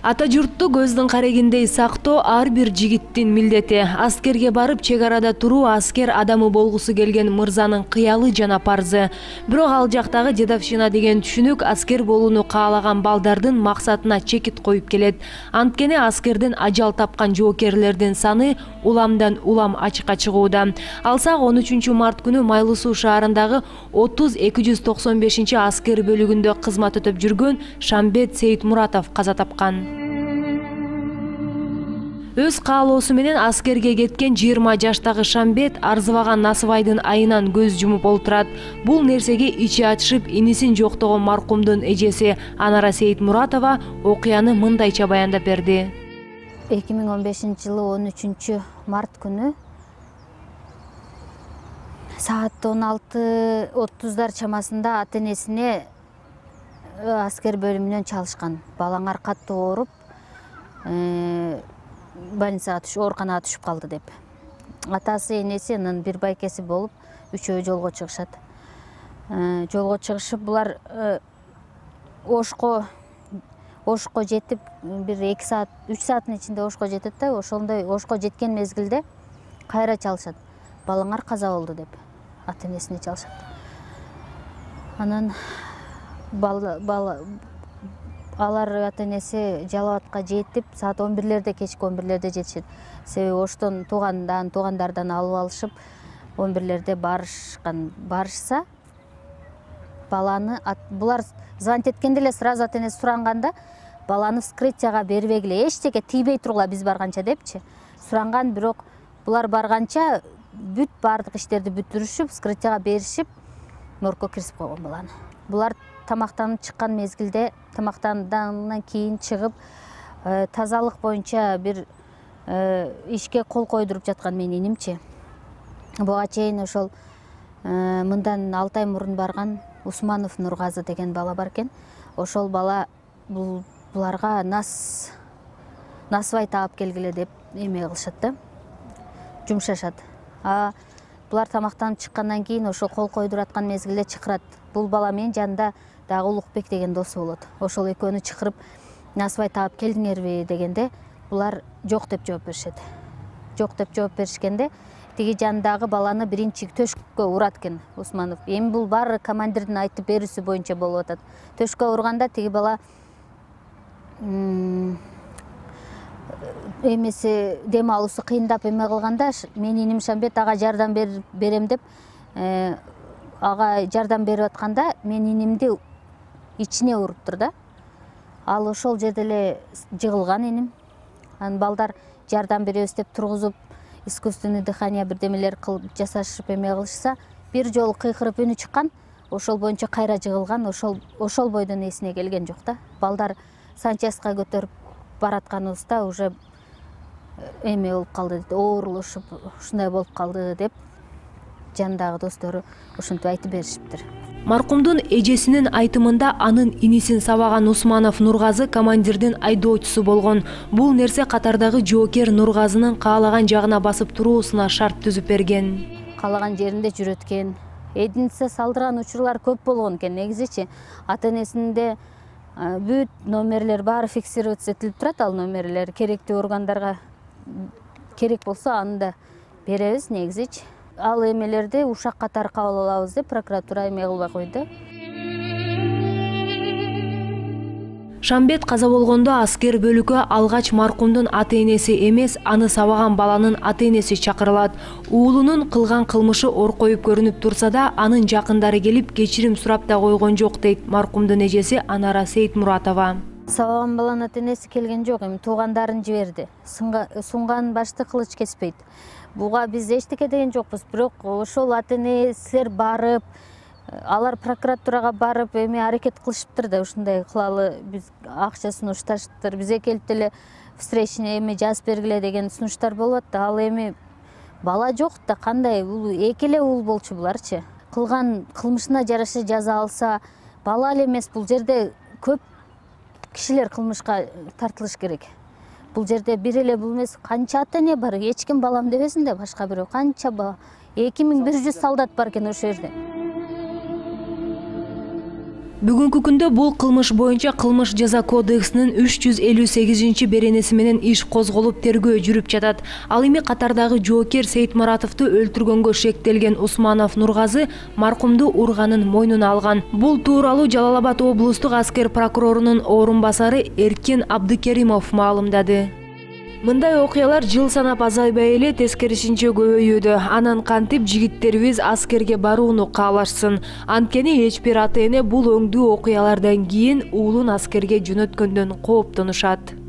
Ата журтту көздүн карегиндей сактоо ар бир жигиттин милдети. Аскерге барып чек арада туруу аскер адамы болгусу келген мырзанын кыялы жана парзы. Бирок ал жактагы дедовщина деген түшүнүк аскер болууну каалаган балдардын максатына чекит коюп келет. Анткени аскерден ажал тапкан жоокерлердин саны уламдан улам ачыкка чыгууда. Алсак 13 март күнү Майлуу Суу шаарындагы 30-295 аскер бөлүгүндө кызмат өтөп жүргөн Шамбет Сейитмуратов каза тапкан. Өз каалоосу менен аскерге кеткен 20 жаштагы Шамбет арзыбаган Насыбайдын айынан көз жумуп олтурат. Бул нерсеге ичи ачышып инисин жоктогон маркумдун эжеси Анара Сейитмуратова окуяны мындайча баяндап берди. 2015-жылы 13 март күнү саат 16:30 чамасында ата-энесине аскер бөлүмүнөн чалышкан. Балаңар катты ооруп, больницага ооруканага түшүп калды деп. Атасы, энеси, анын бир байкеси болуп, үчөө жолго чыгышат. Жолго чыгышып, булар Ошко жетип, бир 2 саат, 3 сааттын ичинде Ошко жетет да, ошондой Ошко жеткен мезгилде кайра чалышат. Балаңар каза болду деп, ата-энесине чалышат. Анан алар ата-энеси Жалал Абадка жетип, саат 11-лерде, кечки 11-лерде жетишет. Себеби Оштон туугандардан алып алышып, 11-лерде барышса, баланы булар звонить эткенде эле сразу ата-энеси суранганда, баланы вскрытияга бербегиле, эчтеке тийбей тургула биз барганча депчи. Суранган, бирок булар барганча бардык иштерди бүтүрүшүп, вскрытияга беришип, моргко киргизип койгон баланы. Булар тамактанып чыккан мезгилде, тамактангандан кийин чыгып, тазалык боюнча бир ишке кол койдуруп жаткан менин инимчи. Буга чейин ошол мындан 6 ай мурун барган Усманов Нургазы деген бала бар экен. Ошол бала буларга насыбай таап келгиле деп эме кылышат да, жумшашат. Булар тамактанып чыккандан кийин ошол кол койдуруп аткан мезгилде чакырат. Бул бала менин жанында дагы Улукбек деген досу болот. Ошол экөөнү чакырып, насыбай таап келдиңерби дегенде, булар жок деп жооп беришет. Жок деп жооп беришкенде, тиги жандагы баланы биринчи төшкө урат экен Усманов. Эми бул баары командирдин айтып берүүсү боюнча болуп атат. Төшкө урганда тиги бала эмеси дем алуусу кыйындап эме кылганда, менин иним Шамбет ага жардам берем деп, ага жардам берип атканда, менин инимди ичине уруптур да. Ал ошол жерде эле жыгылган иним. Анан балдар жардам беребиз деп тургузуп, искусственный дыхание бирдемелер кылып жасашып эме кылышса, бир жолу кыйкырып үнү чыккан, ошол боюнча кайра жыгылган, ошол бойдон эсине келген жок да. Балдар санчастка көтөрүп баратканыбызда уже эме болуп калды дейт, оорулушуп, ушундай болуп калды деп жандагы достору ушинтип айтып беришиптир. Маркумдун эжесинин айтымында анын инисин сабаган Усманов Нургазы командирдин айдоочусу болгон. Бул нерсе катардагы жоокер Нургазынын каалаган жагына басып туруусуна шарт түзүп берген. Каалаган жеринде жүрөткен, эдинсе салдырган учурлар көп болгон экен негизичи. Ата-энесинде бүт номерлер баары фиксироваться этилип турат, ал номерлер керектүү органдарга керек болсо аны да беребиз негизичи. Ал эмелерди ушак катары кабыл алабыз деп прокуратура эме кылбай койду. Шамбет каза болгондо аскер бөлүккө алгач маркумдун ата-энеси эмес, аны сабаган баланын ата-энеси чакырылат. Уулунун кылган кылмышы ор коюп көрүнүп турса да, анын жакындары келип кечирим сурап да койгон жок дейт маркумдун эжеси Анара Сейитмуратова. Сабаган баланын ата-энеси келген жок, эми туугандарын жиберди. Сунган башты кылыч кеспейт. Буга биз эчтеке деген жокпуз, бирок ошол ата-энесилер барып, алар прокуратурага барып эми аракет кылышыптыр да, ушундай кылалы, биз акчасын ушташыптыр, бизге келип деле встречный эми жазып бергиле деген сунуштар болуп атты. Ал эми бала жок да, кандай, бул эки эле уул болчу буларчы. Кылган кылмышына жараша жаза алса, бала эле эмес, бул жерде көп кишилер кылмышка тартылыш керек. Бул жерде бир эле бул эмес, канча ата-эне бар, эч ким балам дебесин да, башка бирөө канча бала, 2100 солдат бар экен ошол жерде. Бүгүнкү күндө бул кылмыш боюнча Кылмыш жаза кодексинин 358 менен иш козголуп тергөө жүрүп жатат. Ал эми катардагы жоокер Сейитмуратовду өлтүргөнгө шектелген Усманов Нургазы маркумду урганын мойнуна алган. Бул тууралуу Жалал Абад облустук аскер прокурорунун орун басары Эркен Абдыкеримов маалымдады. Мындай окуялар жыл санап азайбай эле тескерисинче көбөйүүдө. Анан кантип жигиттерибиз аскерге барууну каалашсын. Анткени эч бир ата-эне бул өңдүү окуялардан кийин уулун аскерге жөнөткөндөн кооптонушат.